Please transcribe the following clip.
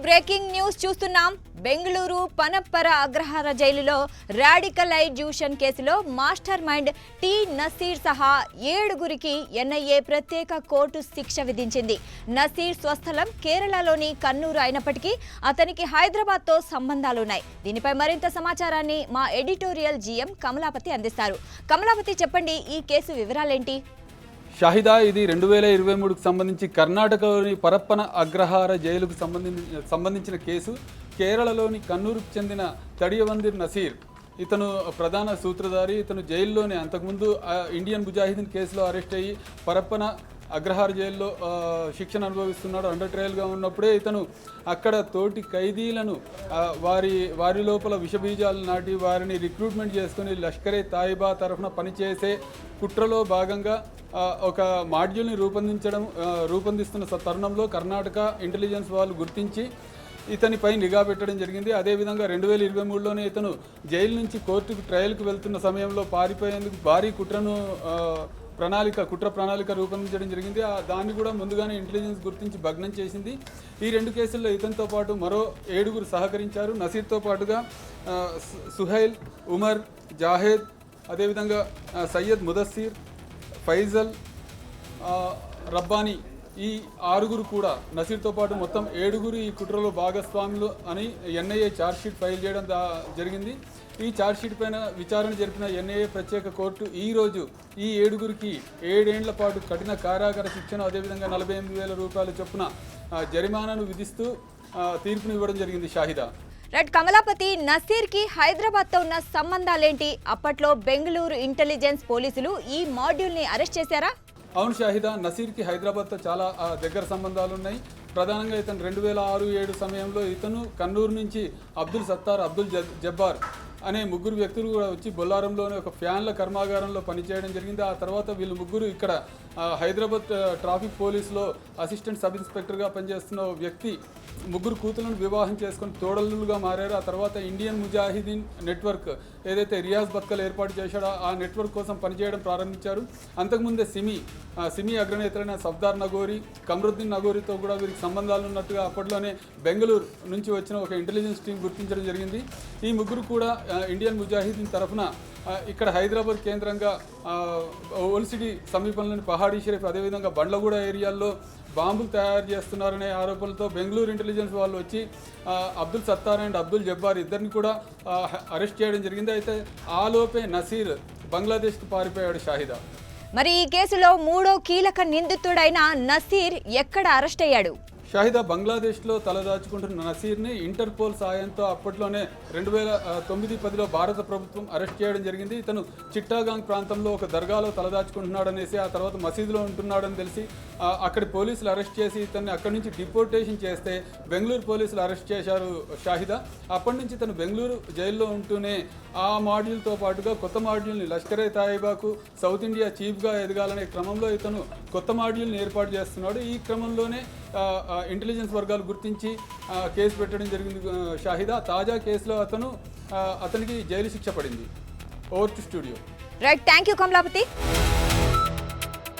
Breaking news చూస్తున్నాం. బెంగళూరు పనప్పర అగ్రహార జైలులో radicalisation కేసులో మాస్టర్ మైండ్ టి నసీర్ సహా 7గురికి ఎన్ఐఏ ప్రత్యేక కోర్టు శిక్ష విధించింది. నసీర్ స్వస్థలం కేరళలోని కన్నూరు అయినప్పటికీ అతనికి హైదరాబాద్తో సంబంధాలున్నాయి. దీనిపై మరింత సమాచారాన్ని మా ఎడిటోరియల్ జీఎం కమలాపతి అందిస్తారు. కమలాపతి, చెప్పండి, ఈ కేసు వివరాలేంటి? షాహిదా, ఇది 2023కు సంబంధించి కర్ణాటకలోని పరప్పన అగ్రహార జైలుకు సంబంధించిన కేసు. కేరళలోని కన్నూరుకు చెందిన తడియవందిర్ నసీర్ ఇతను ప్రధాన సూత్రధారి. ఇతను జైల్లోనే అంతకుముందు ఇండియన్ ముజాహిదీన్ కేసులో అరెస్ట్ అయ్యి పరప్పన అగ్రహార జైల్లో శిక్షణ అనుభవిస్తున్నాడు. అండర్ ట్రయల్గా ఉన్నప్పుడే ఇతను అక్కడ తోటి ఖైదీలను వారి లోపల విషబీజాలు నాటి వారిని రిక్రూట్మెంట్ చేసుకుని లష్కరే తాయిబా తరఫున పనిచేసే కుట్రలో భాగంగా ఒక మాడ్యూల్ని రూపొందిస్తున్న తరుణంలో కర్ణాటక ఇంటెలిజెన్స్ వాళ్ళు గుర్తించి ఇతనిపై నిఘా పెట్టడం జరిగింది. అదేవిధంగా 2023లోనే ఇతను జైలు నుంచి కోర్టుకు ట్రయల్కు వెళ్తున్న సమయంలో పారిపోయేందుకు భారీ కుట్ర ప్రణాళిక రూపొందించడం జరిగింది. దాన్ని కూడా ముందుగానే ఇంటెలిజెన్స్ గుర్తించి భగ్నం చేసింది. ఈ 2 కేసుల్లో ఇతనితో పాటు మరో 7గురు సహకరించారు. నసీర్తో పాటుగా సుహైల్, ఉమర్, జాహేద్, అదేవిధంగా సయ్యద్ ముదస్సిర్, ఫైజల్, రబ్బానీ, ఈ 6గురు కూడా నసీర్తో పాటు మొత్తం 7గురు ఈ కుట్రలో భాగస్వాములు అని ఎన్ఐఏ ఛార్జ్షీట్ ఫైల్ చేయడం జరిగింది. ఈ ఛార్జ్షీట్ పైన విచారణ జరిపిన ఎన్ఐఏ ప్రత్యేక కోర్టు ఈరోజు ఈ 7గురికి 7 ఏళ్ల పాటు కఠిన కారాగార శిక్షను, అదేవిధంగా 48,000 రూపాయల చొప్పున జరిమానాను విధిస్తూ తీర్పును ఇవ్వడం జరిగింది. షాహిదా, రైట్. కమలాపతి, నసీర్కి హైదరాబాద్తో ఉన్న సంబంధాలేంటి? అప్పట్లో బెంగళూరు ఇంటెలిజెన్స్ పోలీసులు ఈ మాడ్యూల్ని అరెస్ట్ చేశారా? అవును షాహిదా, నసీర్కి హైదరాబాద్తో చాలా దగ్గర సంబంధాలు ఉన్నాయి. ప్రధానంగా ఇతను 2006-7 సమయంలో ఇతను కన్నూరు నుంచి అబ్దుల్ సత్తార్, అబ్దుల్ జబ్బార్ అనే 3 వ్యక్తులు కూడా వచ్చి బొల్లారంలోని ఒక ఫ్యాన్ల కర్మాగారంలో పనిచేయడం జరిగింది. ఆ తర్వాత వీళ్ళు 3 ఇక్కడ హైదరాబాద్ ట్రాఫిక్ పోలీసులో అసిస్టెంట్ సబ్ ఇన్స్పెక్టర్గా పనిచేస్తున్న వ్యక్తి 3 కూతులను వివాహం చేసుకొని తోడలుగా మారారు. ఆ తర్వాత ఇండియన్ ముజాహిదీన్ నెట్వర్క్ ఏదైతే రియాజ్ బత్కల్ ఏర్పాటు చేశాడో ఆ నెట్వర్క్ కోసం పనిచేయడం ప్రారంభించారు. అంతకుముందే సిమి అగ్రనేతలైన సఫ్దార్ నగోరి, కమరుద్దీన్ నగోరితో కూడా వీరికి సంబంధాలు ఉన్నట్టుగా అప్పట్లోనే బెంగళూరు నుంచి వచ్చిన ఒక ఇంటెలిజెన్స్ టీం గుర్తించడం జరిగింది. ఈ 3 కూడా ఇండియన్ ముజాహిదీన్ తరఫున ఇక్కడ హైదరాబాద్ కేంద్రంగా ఓల్డ్ సిటీ సమీపంలోని పహాడీ షరీఫ్, అదేవిధంగా బండ్లగూడ ఏరియాల్లో బాంబులు తయారు చేస్తున్నారనే ఆరోపణలతో బెంగళూరు ఇంటెలిజెన్స్ వాళ్ళు వచ్చి అబ్దుల్ సత్తార్ అండ్ అబ్దుల్ జబ్బార్ ఇద్దరిని కూడా అరెస్ట్ చేయడం జరిగింది. అయితే ఆలోపే నసీర్ బంగ్లాదేశ్కు పారిపోయాడు. షాహిదా, మరి ఈ కేసులో 3వ కీలక నిందితుడైన నసీర్ ఎక్కడ అరెస్ట్ అయ్యాడు? షాహిదా, బంగ్లాదేశ్లో తలదాచుకుంటున్న నసీర్ని ఇంటర్పోల్ సాయంతో అప్పట్లోనే 2009-10లో భారత ప్రభుత్వం అరెస్ట్ చేయడం జరిగింది. ఇతను చిట్టాగాంగ్ ప్రాంతంలో ఒక దర్గాలో తలదాచుకుంటున్నాడనేసి, ఆ తర్వాత మసీదులో ఉంటున్నాడని తెలిసి అక్కడి పోలీసులు అరెస్ట్ చేసి ఇతన్ని అక్కడి నుంచి డిపోర్టేషన్ చేస్తే బెంగళూరు పోలీసులు అరెస్ట్ చేశారు. షాహిదా, అప్పటి నుంచి ఇతను బెంగళూరు జైల్లో ఉంటూనే ఆ మాడ్యూల్తో పాటుగా కొత్త మాడ్యూల్ని లష్కరే తాయిబాకు సౌత్ ఇండియా చీఫ్గా ఎదగాలనే క్రమంలో ఇతను కొత్త మాడ్యూల్ని ఏర్పాటు చేస్తున్నాడు. ఈ క్రమంలోనే ఇంటెలిజెన్స్ వర్గాలు గుర్తించి కేసు పెట్టడం జరిగింది. షాహిదా, తాజా కేసులో అతనికి జైలు శిక్ష పడింది. Over to studio. Right, thank you Kamlapati.